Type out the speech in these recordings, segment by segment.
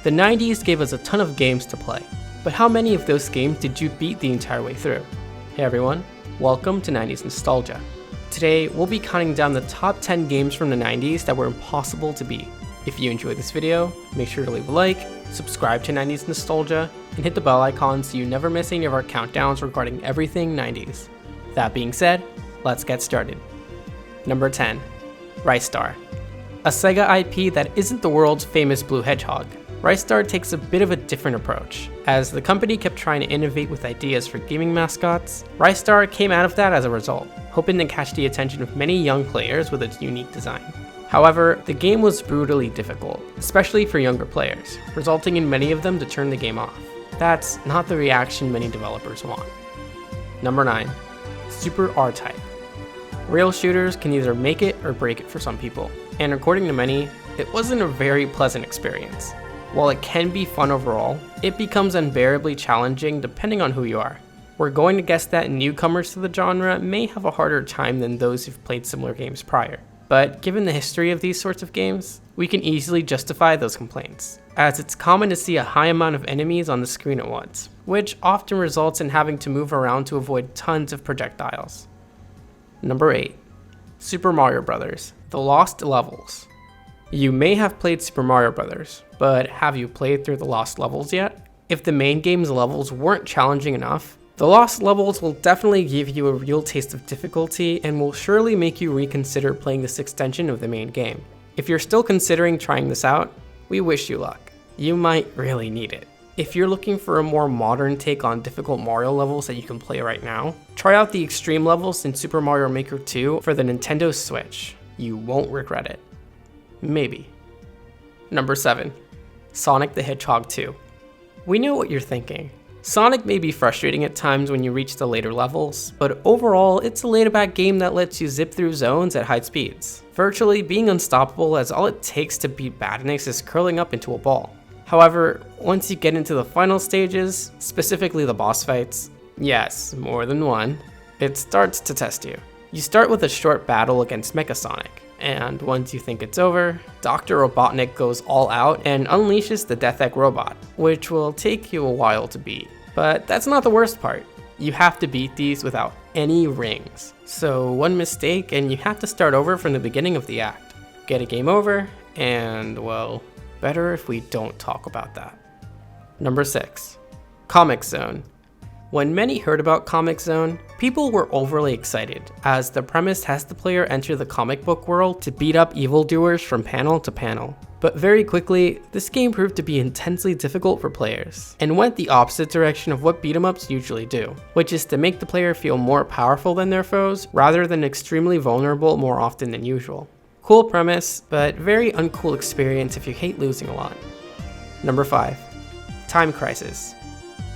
The 90s gave us a ton of games to play, but how many of those games did you beat the entire way through? Hey everyone, welcome to 90s Nostalgia. Today, we'll be counting down the top 10 games from the 90s that were impossible to beat. If you enjoyed this video, make sure to leave a like, subscribe to 90s Nostalgia, and hit the bell icon so you never miss any of our countdowns regarding everything 90s. That being said, let's get started. Number 10. Rystar. A Sega IP that isn't the world's famous blue hedgehog. Rystar takes a bit of a different approach. As the company kept trying to innovate with ideas for gaming mascots, Rystar came out of that as a result, hoping to catch the attention of many young players with its unique design. However, the game was brutally difficult, especially for younger players, resulting in many of them to turn the game off. That's not the reaction many developers want. Number 9. Super RType. Rail shooters can either make it or break it for some people, and according to many, it wasn't a very pleasant experience. While it can be fun overall, it becomes unbearably challenging depending on who you are. We're going to guess that newcomers to the genre may have a harder time than those who've played similar games prior. But given the history of these sorts of games, we can easily justify those complaints, as it's common to see a high amount of enemies on the screen at once, which often results in having to move around to avoid tons of projectiles. Number 8. Super Mario Bros. The Lost Levels. You may have played Super Mario Bros., but have you played through the Lost Levels yet? If the main game's levels weren't challenging enough, the Lost Levels will definitely give you a real taste of difficulty and will surely make you reconsider playing this extension of the main game. If you're still considering trying this out, we wish you luck. You might really need it. If you're looking for a more modern take on difficult Mario levels that you can play right now, try out the extreme levels in Super Mario Maker 2 for the Nintendo Switch. You won't regret it. Maybe. Number 7. Sonic the Hedgehog 2. We know what you're thinking. Sonic may be frustrating at times when you reach the later levels, but overall, it's a laid-back game that lets you zip through zones at high speeds, virtually being unstoppable as all it takes to beat badness is curling up into a ball. However, once you get into the final stages, specifically the boss fights, yes, more than one, it starts to test you. You start with a short battle against Mecha Sonic, and once you think it's over, Dr. Robotnik goes all out and unleashes the Death Egg robot, which will take you a while to beat. But that's not the worst part. You have to beat these without any rings. So one mistake and you have to start over from the beginning of the act. Get a game over, and well, better if we don't talk about that. Number 6. Comic Zone. When many heard about Comic Zone, people were overly excited, as the premise has the player enter the comic book world to beat up evildoers from panel to panel. But very quickly, this game proved to be intensely difficult for players, and went the opposite direction of what beat-em-ups usually do, which is to make the player feel more powerful than their foes, rather than extremely vulnerable more often than usual. Cool premise, but very uncool experience if you hate losing a lot. Number 5. Time Crisis.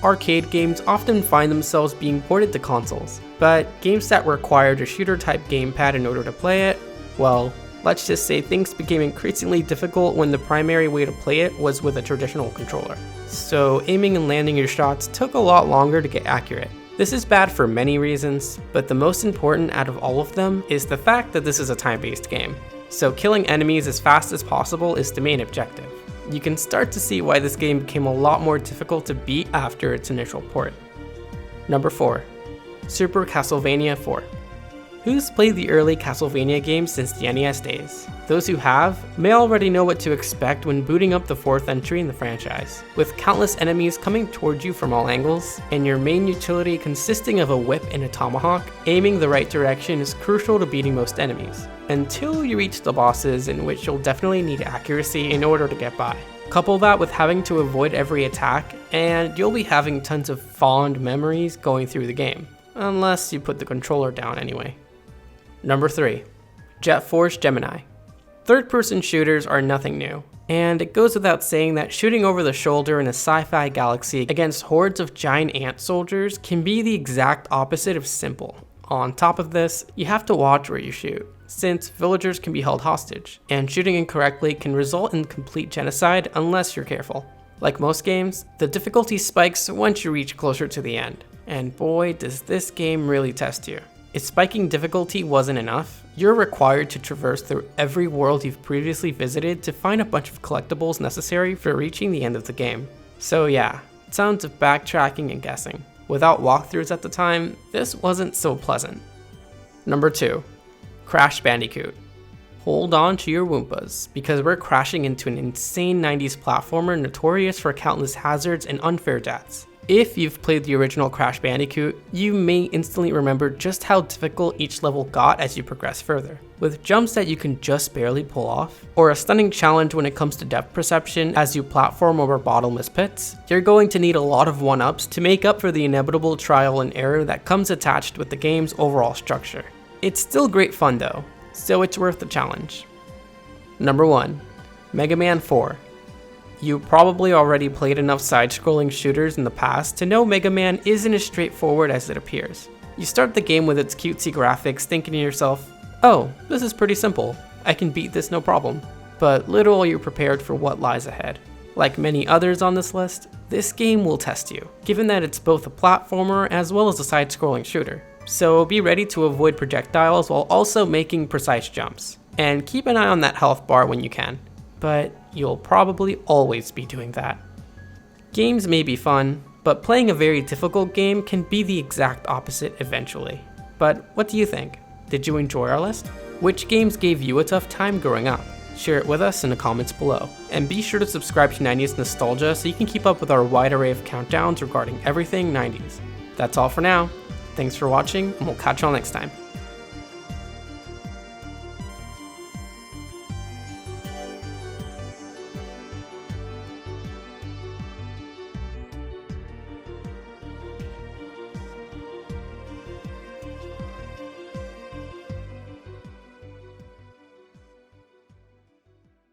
Arcade games often find themselves being ported to consoles, but games that required a shooter-type gamepad in order to play it, well, let's just say things became increasingly difficult when the primary way to play it was with a traditional controller. So aiming and landing your shots took a lot longer to get accurate. This is bad for many reasons, but the most important out of all of them is the fact that this is a time-based game. So killing enemies as fast as possible is the main objective. You can start to see why this game became a lot more difficult to beat after its initial port. Number 4. Super Castlevania 4. Who's played the early Castlevania games since the NES days? Those who have may already know what to expect when booting up the 4th entry in the franchise, with countless enemies coming towards you from all angles, and your main utility consisting of a whip and a tomahawk. Aiming the right direction is crucial to beating most enemies, until you reach the bosses, in which you'll definitely need accuracy in order to get by. Couple that with having to avoid every attack, and you'll be having tons of fond memories going through the game, unless you put the controller down anyway. Number 3. Force Gemini. Third-person shooters are nothing new, and it goes without saying that shooting over the shoulder in a sci-fi galaxy against hordes of giant ant soldiers can be the exact opposite of simple. On top of this, you have to watch where you shoot, since villagers can be held hostage, and shooting incorrectly can result in complete genocide unless you're careful. Like most games, the difficulty spikes once you reach closer to the end, and boy does this game really test you. If spiking difficulty wasn't enough, you're required to traverse through every world you've previously visited to find a bunch of collectibles necessary for reaching the end of the game. So yeah, tons of backtracking and guessing. Without walkthroughs at the time, this wasn't so pleasant. Number 2. Crash Bandicoot. Hold on to your Woompas, because we're crashing into an insane 90s platformer notorious for countless hazards and unfair deaths. If you've played the original Crash Bandicoot, you may instantly remember just how difficult each level got as you progress further. With jumps that you can just barely pull off, or a stunning challenge when it comes to depth perception as you platform over bottomless pits, you're going to need a lot of 1-ups to make up for the inevitable trial and error that comes attached with the game's overall structure. It's still great fun though, so it's worth the challenge. Number 1. Mega Man 4. You probably already played enough side-scrolling shooters in the past to know Mega Man isn't as straightforward as it appears. You start the game with its cutesy graphics thinking to yourself, oh, this is pretty simple, I can beat this no problem. But little are you prepared for what lies ahead. Like many others on this list, this game will test you, given that it's both a platformer as well as a side-scrolling shooter. So be ready to avoid projectiles while also making precise jumps. And keep an eye on that health bar when you can. But you'll probably always be doing that. Games may be fun, but playing a very difficult game can be the exact opposite eventually. But what do you think? Did you enjoy our list? Which games gave you a tough time growing up? Share it with us in the comments below. And be sure to subscribe to 90s Nostalgia so you can keep up with our wide array of countdowns regarding everything 90s. That's all for now. Thanks for watching, and we'll catch y'all next time.